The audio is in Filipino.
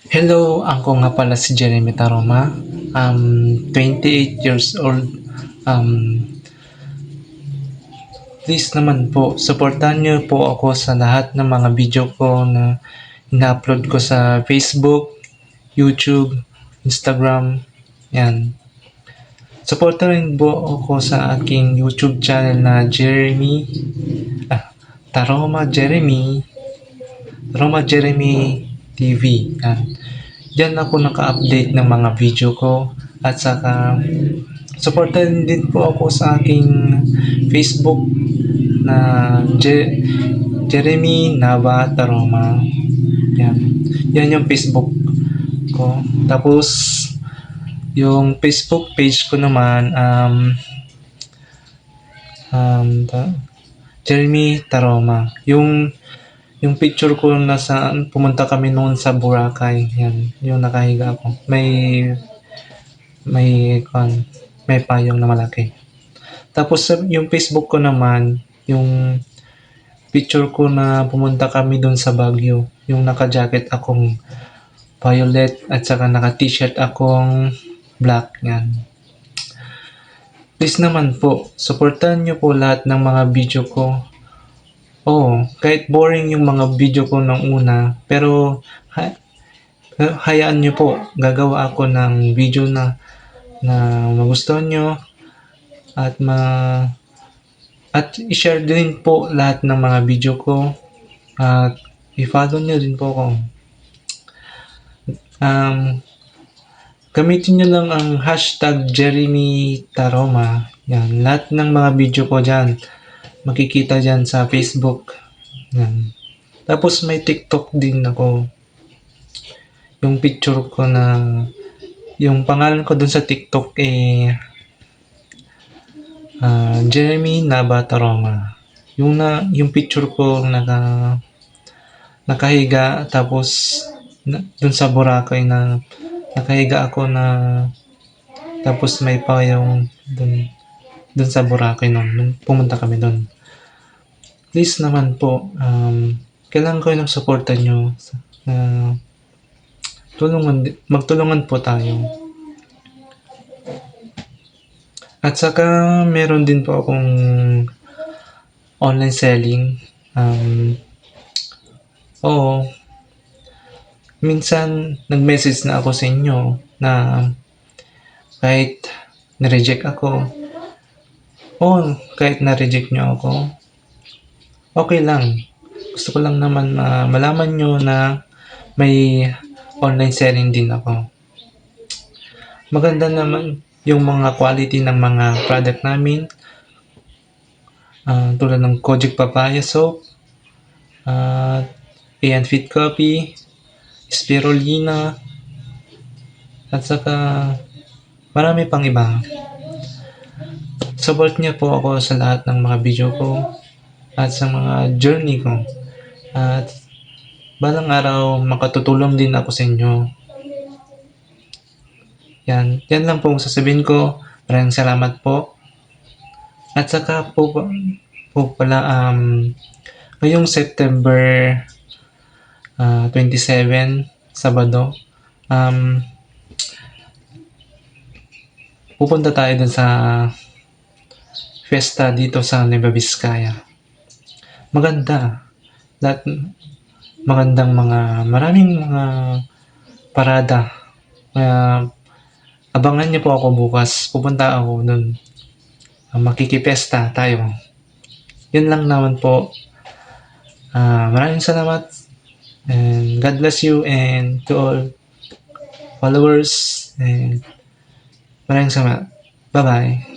Hello, ako nga pala si Jeremy Taroma. 28 years old. Um, Please naman po, supportan niyo po ako sa lahat ng mga video ko na ina-upload ko sa Facebook, YouTube, Instagram. Yan. Supportan rin po ako sa aking YouTube channel na Taroma Jeremy. Taroma Jeremy TV. Yan. Diyan ako naka-update ng mga video ko at saka supportan din po ako sa aking Facebook na Jeremy Nava Taroma. Yan. Yan yung Facebook ko. Tapos yung Facebook page ko naman Jeremy Taroma. Yung picture ko nasa pumunta kami noon sa Boracay. Yan, yung nakahiga ako. May kan may payong na malaki. Tapos yung Facebook ko naman, yung picture ko na pumunta kami doon sa Baguio, yung naka-jacket akong violet at saka naka-t-shirt akong black. Yan. Please naman po, supportan nyo po lahat ng mga video ko. Kahit boring yung mga video ko nung una, pero hayaan nyo po, gagawa ako ng video na magustuhan nyo at i-share din po lahat ng mga video ko at i-follow nyo din po ako. Gamitin nyo lang ang hashtag Jeremy Taroma. Yan, lahat ng mga video ko dyan makikita dyan sa Facebook. Yan. Tapos may TikTok din ako. Yung picture ko na yung pangalan ko dun sa TikTok Jeremy Nava Taroma. Yung picture ko nakahiga tapos dun sa Boracay na nakahiga ako na tapos may payong dun sa Boracay nung pumunta kami dun. Please naman po, kailangan ko ng suporta nyo na magtulungan po tayo. At saka meron din po akong online selling. Minsan nag-message na ako sa inyo na kahit na-reject ako, kahit na-reject nyo ako, okay lang. Gusto ko lang naman malaman nyo na may online selling din ako. Maganda naman yung mga quality ng mga product namin. Tulad ng Kojic Papaya Soap, Ayan Fit Coffee, Spirulina, at saka marami pang iba. Support niyo po ako sa lahat ng mga video ko at sa mga journey ko. At balang araw makatutulong din ako sa inyo. Yan lang po sasabihin ko. Maraming salamat po. At saka po pala ngayong September 27, Sabado, pupunta tayo dun sa fiesta dito sa Nueva Vizcaya. Maraming mga parada. Kaya abangan niyo po ako bukas. Pupunta ako dun. Makikipesta tayo. Yun lang naman po. Maraming salamat. And God bless you and to all followers. And maraming salamat. Bye-bye.